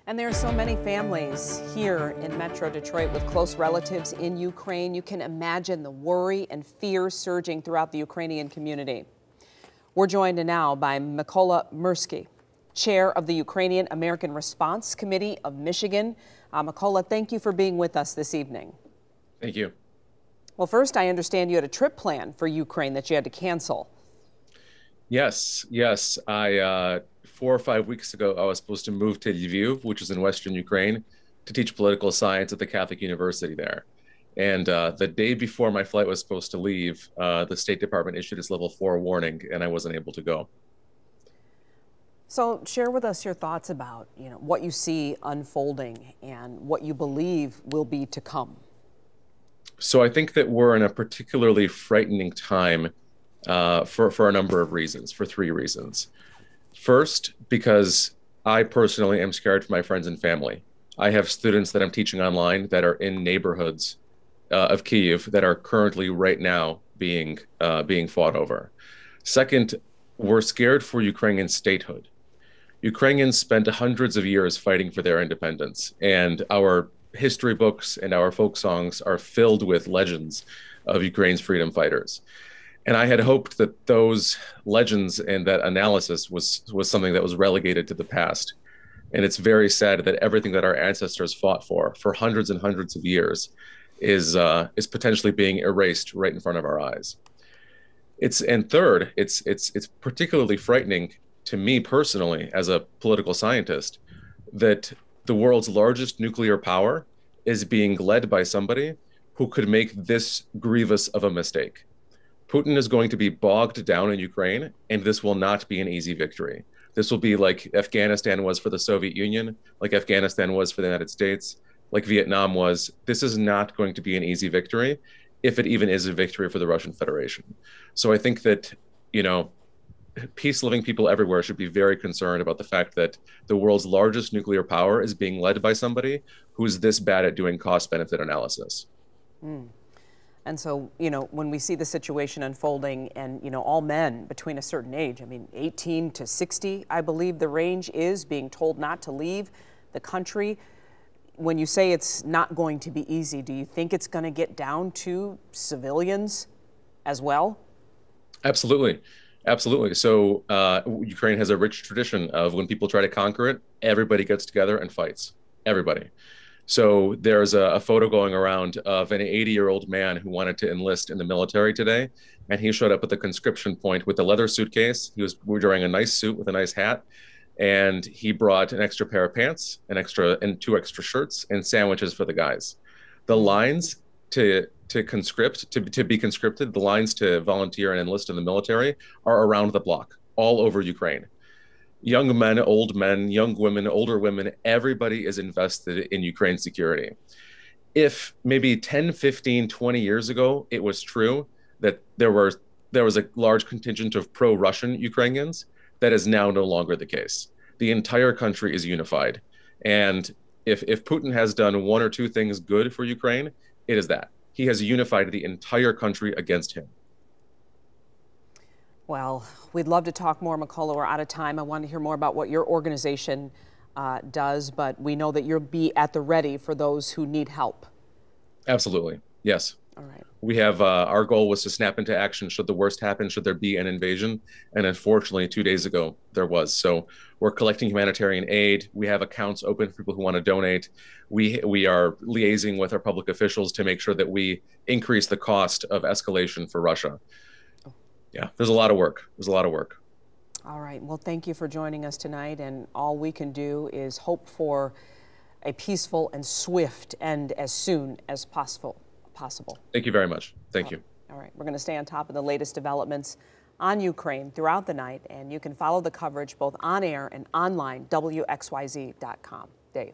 And there are so many families here in Metro Detroit with close relatives in Ukraine. You can imagine the worry and fear surging throughout the Ukrainian community. We're joined now by Mykola Murskyj, chair of the Ukrainian-American Response Committee of Michigan. Mykola, thank you for being with us this evening. Thank you. Well, first, I understand you had a trip planned for Ukraine that you had to cancel. Yes. 4 or 5 weeks ago, I was supposed to move to Lviv, which is in Western Ukraine, to teach political science at the Catholic University there. And the day before my flight was supposed to leave, the State Department issued its level 4 warning, and I wasn't able to go. So share with us your thoughts about, what you see unfolding and what you believe will be to come. So I think that we're in a particularly frightening time for a number of reasons, for 3 reasons. First, because I personally am scared for my friends and family. I have students that I'm teaching online that are in neighborhoods of Kyiv that are currently right now being fought over. Second, we're scared for Ukrainian statehood. Ukrainians spent hundreds of years fighting for their independence, and our history books and our folk songs are filled with legends of Ukraine's freedom fighters. And I had hoped that those legends and that analysis was something that was relegated to the past. And it's very sad that everything that our ancestors fought for hundreds and hundreds of years is potentially being erased right in front of our eyes. And third, it's particularly frightening to me personally as a political scientist that the world's largest nuclear power is being led by somebody who could make this grievous of a mistake. Putin is going to be bogged down in Ukraine, and this will not be an easy victory. This will be like Afghanistan was for the Soviet Union, like Afghanistan was for the United States, like Vietnam was. This is not going to be an easy victory, if it even is a victory for the Russian Federation. So I think that, peace-loving people everywhere should be very concerned about the fact that the world's largest nuclear power is being led by somebody who's this bad at doing cost-benefit analysis. And so, when we see the situation unfolding and, all men between a certain age, 18 to 60, I believe the range is, being told not to leave the country. When you say it's not going to be easy, do you think it's going to get down to civilians as well? Absolutely. So Ukraine has a rich tradition of when people try to conquer it, everybody gets together and fights. Everybody. So there's a photo going around of an 80-year-old man who wanted to enlist in the military today, and he showed up at the conscription point with a leather suitcase. He was wearing a nice suit with a nice hat, and he brought an extra pair of pants, and 2 extra shirts, and sandwiches for the guys. The lines to be conscripted, the lines to volunteer and enlist in the military are around the block, all over Ukraine. Young men, young women, older women, everybody is invested in Ukraine's security. If maybe 10, 15, 20 years ago, it was true that there was a large contingent of pro-Russian Ukrainians, that is now no longer the case. The entire country is unified. And if Putin has done 1 or 2 things good for Ukraine, it is that. He has unified the entire country against him. Well, we'd love to talk more, Mykola. We're out of time. I want to hear more about what your organization does, but we know that you'll be at the ready for those who need help. Absolutely. Yes. All right. We have our goal was to snap into action should the worst happen, should there be an invasion. And unfortunately, 2 days ago, there was. So we're collecting humanitarian aid. We have accounts open for people who want to donate. We are liaising with our public officials to make sure that we increase the cost of escalation for Russia. Yeah, there's a lot of work. All right. Well, thank you for joining us tonight. And all we can do is hope for a peaceful and swift end as soon as possible. Thank you very much. Thank you. All right. We're going to stay on top of the latest developments on Ukraine throughout the night. And you can follow the coverage both on air and online, WXYZ.com. Dave.